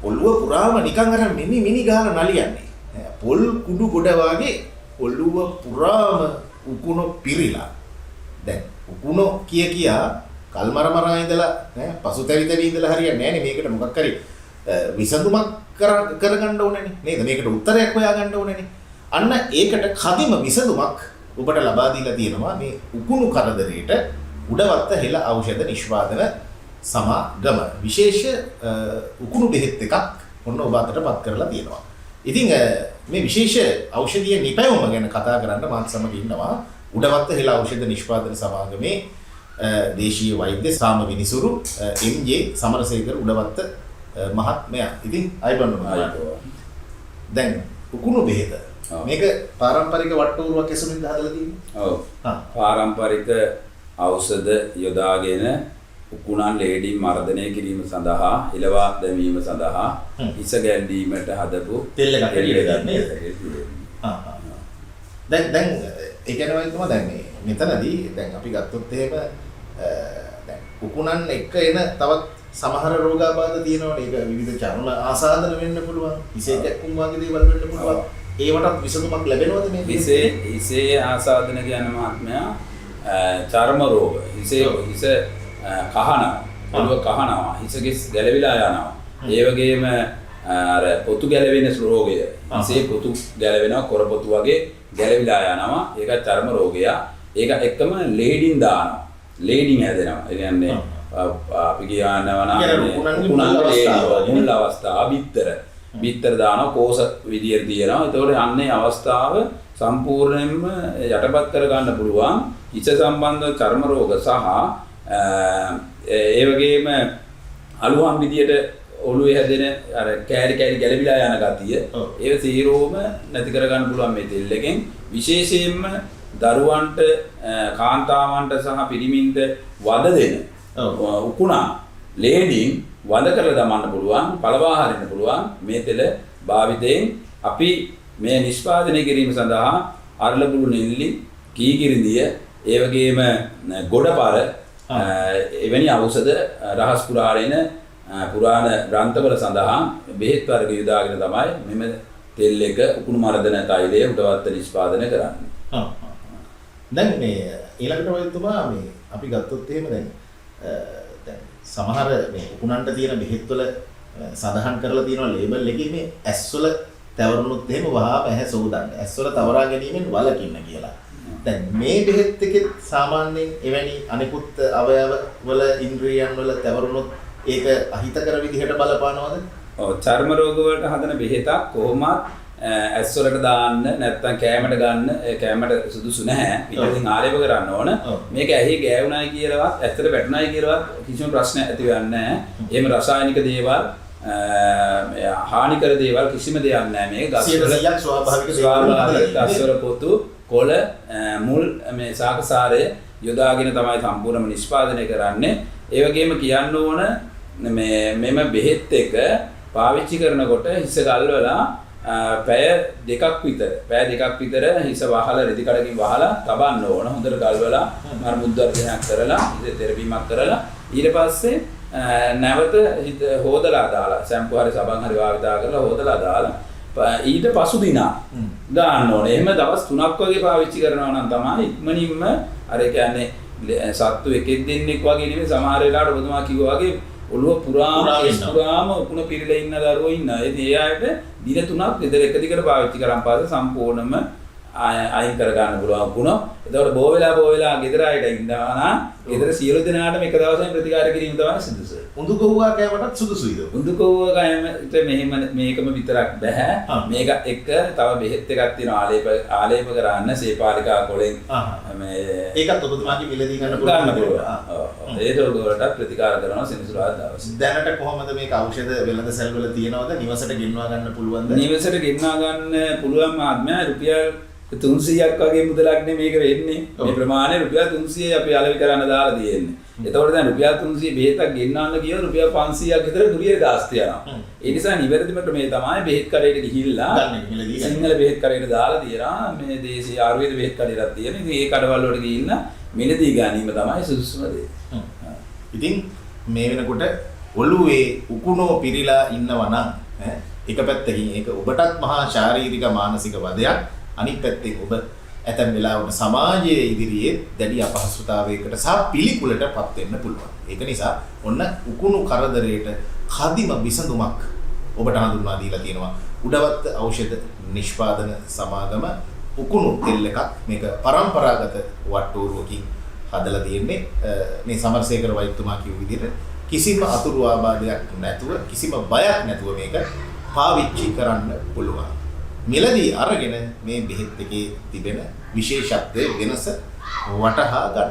ඔළුව පුරාම නිකන් අර මිනි ගාලා නලියන්නේ. පොල් කුඩු ගොඩ වාගේ ඔළුව පුරාම උකුණු පිරිලා. දැන් උකුණු කියා කල්මරමරා ඉඳලා නේ පසුතැවි ඉඳලා හරියන්නේ නැහැ නේ. මේකට මොකක් හරි විසඳුමක් කරගන්න ඕනේ නේද? මේකට උත්තරයක් හොයාගන්න ඕනේ නේ. අන්න ඒකට කදිම විසඳුමක් ඔබට ලබා දීලා තියෙනවා මේ උකුණු කරදරේට උඩවත්ත හෙළ ඖෂධ නිෂ්පාදන සමාගම. විශේෂ උකුණු බෙහෙත් එකක් ඔන්න ඔබ අතටපත් කරලා තියෙනවා. ඉතින් මේ විශේෂ ඖෂධීය නිපැයුම ගැන කතා කරන්න මාත් සමග ඉන්නවා උඩවත්ත හෙළ ඖෂධ නිෂ්පාදන සමාගමේ දේශීය වෛද්‍ය සාම විනිසුරු එම්.ජේ. සමරසේකර උඩවත්ත මහත්මයා. ඉතින් අයබන්න දැන් උකුණු බෙහෙත මේක පාරම්පරික වට්ටෝරුවක් ඇසුරින්ද හදලා තියෙන්නේ? ඔව්. පාරම්පරික ඖෂධ යොදාගෙන උකුණන් ලේඩින් මර්ධනය කිරීම සඳහා හිලවා දැමීම සඳහා හිස ගැල්වීමට හදපු තෙල් එකක් එළියට ගන්න නේද? දැන් ඒ කියන්නේ වයිතුමා දැන් මෙතනදී දැන් අපි ගත්තොත් එහෙම දැන් උකුණන් එක්ක එන තවත් සමහර රෝගාබාධ තියෙනවනේ. ඒක විවිධ චර්ම ආසාදන වෙන්න පුළුවන්. හිසේ කැක්කුම් වගේ දේවල් වෙන්න පුළුවන්. ඒවටත් විසඳුමක් ලැබෙනවද මේ? හිසේ ආසාදන කියන මහත්මයා චර්ම රෝග හිස කහනවා, ඔළුව කහනවා, හිසකෙස් ගැලවිලා යනවා. ඒ වගේම අර පොතු ගැලවෙන රෝගය, හිසේ පොතු ගැලවෙනවා, කොර පොතු වගේ ගැලවිලා යනවා. ඒක චර්ම රෝගය. ඒක එක්කම ලේඩින් දානවා. ලේඩින් හැදෙනවා. ඒ කියන්නේ අපි කියනවා මුල් අවස්ථාව බිත්තර දානවා, කෝස විදියට දිනනවා. ඒතකොට අන්නේ අවස්ථාව සම්පූර්ණයෙන්ම යටපත් කර ගන්න පුළුවන් හිස සම්බන්ධ චර්ම රෝග සහ ඒ වගේම අලුහම් විදියට ඔළුවේ හැදෙන අර කෑලි ගැලවිලා යන ගතිය ඒක සීරෝම නැති කර ගන්න පුළුවන් මේ තෙල් එකෙන්. විශේෂයෙන්ම දරුවන්ට, කාන්තාවන්ට සහ පිරිමින්ට වද දෙන උකුණා ලේඩින් වද කරලා දමන්න පුළුවන්, පළවා හරින්න පුළුවන් මේ තෙල භාවිතයෙන්. අපි මේ නිෂ්පාදනය කිරීම සඳහා අරලබුළු නිල්ලි, කීකිරිඳිය, ඒ වගේම ගොඩපර එවැනි ඖෂධ රහස් පුරාණ ග්‍රන්ථවල සඳහා බෙහෙත් වර්ග යොදාගෙන තමයි මෙම තෙල් එක උකුණු මර්ධන තෛලය උඩවත්ත නිෂ්පාදනය කරන්නේ. දැන් මේ ඊළඟට ඔයතුමා මේ අපි ගත්තොත් එහෙම දැන් සමහර මේ උකුණන්ට තියෙන බෙහෙත් වල සඳහන් කරලා තියෙනවා ලේබල් එකේ මේ ඇස්වල තවරුනොත් එහෙම වහා පැහැ සෝදන්න. ඇස්වල තවරා ගැනීමෙන් වළකින්න කියලා. දැන් මේ බෙහෙත් එකේ සාමාන්‍යයෙන් එවැනි අනිකුත් අවයව වල ඉන්ද්‍රියයන් වල තවරුනොත් ඒක අහිතකර විදිහට බලපානවද? ඔව්. චර්ම රෝග වලට හදන බෙහෙතක් කොහොමත් ඇස් වලට දාන්න නැත්නම් කෑමට ගන්න කෑමට සුදුසු නැහැ. පිටින් ආලේප කරන්න ඕන. මේක ඇහි ගෑවුණයි කියලාවත් ඇත්තට වැටුණයි කියලාවත් කිසිම ප්‍රශ්නයක් ඇති වෙන්නේ නැහැ. එහෙම රසායනික දේවල් හානිකර දේවල් කිසිම දෙයක් නැහැ. මේක ගස්වල ස්වාභාවික ගස්වල පොතු කොළ මුල් මේ සාකසාරය යොදාගෙන තමයි සම්පූර්ණම නිෂ්පාදනය කරන්නේ. ඒ වගේම කියන්න ඕන මෙම බෙහෙත් එක පාවිච්චි කරනකොට හිස ගල්වලා පැය දෙකක් විතර හිස වහලා රෙදි කඩකින් වහලා තබන්න ඕන. හොඳට ගල්වලා මර මුද්දර්ශනයක් කරලා හිත තෙරපීමක් කරලා ඊට පස්සේ නැවත හිත හොදලා දාලා සැම්පු හරි සබන් හරි භාවිතා කරලා හොදලා දාලා ඊට පසු දිනා දාන්න ඕනේ. එහෙම දවස් 3ක් වගේ පාවිච්චි කරනවා නම් තමයි ඉක්මනින්ම අර කියන්නේ සත්තු එකෙක් දෙන්නෙක් වගේ නෙමෙයි සමහර වෙලාවට ඔබතුමා කිව්වා වගේ ඔළුව පුරාම උකුණ පිරලා ඉන්න දරුවෝ ඉන්නවා. ඒ අයට දින 3ක් විතර එක දිගට පාවිච්චි කරන් පස්සේ සම්පූර්ණයෙන්ම අයින් කර ගන්න පුළුවන් උකුණ. එතකොට බෝ වෙලා ගෙදර අයට ඉන්නවා නම් ගෙදර සියලු දෙනාටම එක දවසෙන් ප්‍රතිකාර කිරීම තමයි සුදුසු. උඳු කොව්වා කෑමටත් සුදුසුයිද? උඳු කොව්වා කෑමට මේකම විතරක් බෑ. මේක එක්ක තව බෙහෙත් එකක් තියෙනවා ආලේප කරන්න සේපාලිකා කොලෙන් මේ ඒකත් ඔබතුමාගේ මිලදී ගන්න පුළුවන්. ඒ රෝග වලට ප්‍රතිකාර කරනවා සෙනසුරාදා දවසේ. දැනට කොහොමද මේක ඖෂධ වෙළඳ සැල් වල තියෙනවද? නිවසට ගෙන්වා ගන්න පුළුවන්ද? නිවසට ගෙන්වා ගන්න පුළුවන් මාත්මයා රුපියල් 300ක් වගේ මුදලක් නේ මේක වෙන්නේ. මේ ප්‍රමාණය රුපියල් 300 අපි අලෙවි කරන්න දාලා තියෙන්නේ. එතකොට දැන් රුපියල් 300 බෙහෙතක් ගෙන්නන්න ගියොත් රුපියල් 500ක් විතර කුරියර් ගාස්තු යනවා. ඒ නිසා නිවැරදිම ක්‍රමය තමයි බෙහෙත් කඩේට ගිහිල්ලා සිංහල බෙහෙත් කඩේට දාලා තියනවා. මේ දේශීය ආයුර්වේද බෙහෙත් කඩේටක් තියෙනවා. ඉතින් ඒ කඩවල වලට ගිහින් මිලදී ගැනීම තමයි සුදුසුම දේ. ඉතින් මේ වෙනකොට ඔළුවේ උකුණෝ පිරීලා ඉන්නවා නම් එක පැත්තකින් ඒක ඔබටත් මහා ශාරීරික මානසික වදයක් අනිත් පැත්තෙන් ඔබ ඇතැම් වෙලාවට සමාජයේ ඉදිරියේ දැඩි අපහසුතාවයකට සහ පිළිකුලටපත් වෙන්න පුළුවන්. ඒක නිසා ඔන්න උකුණු කරදරයට කදිම විසඳුමක් ඔබට හඳුන්වා දීලා තියෙනවා. උඩවත්ත ඖෂධ නිෂ්පාදන සමාගම උකුණු තෙල් එකක් මේක පරම්පරාගත වට්ටෝරුවකින් හදලා තියෙන්නේ. මේ සමරසේකර වෛද්‍යතුමා කිව්ව විදිහට කිසිම අතුරු ආබාධයක් නැතුව කිසිම බයක් නැතුව මේක පාවිච්චි කරන්න පුළුවන්. මිලදී අරගෙන මේ බෙහෙත් එකේ තිබෙන විශේෂත්වය වෙනස වටහා ගන්න.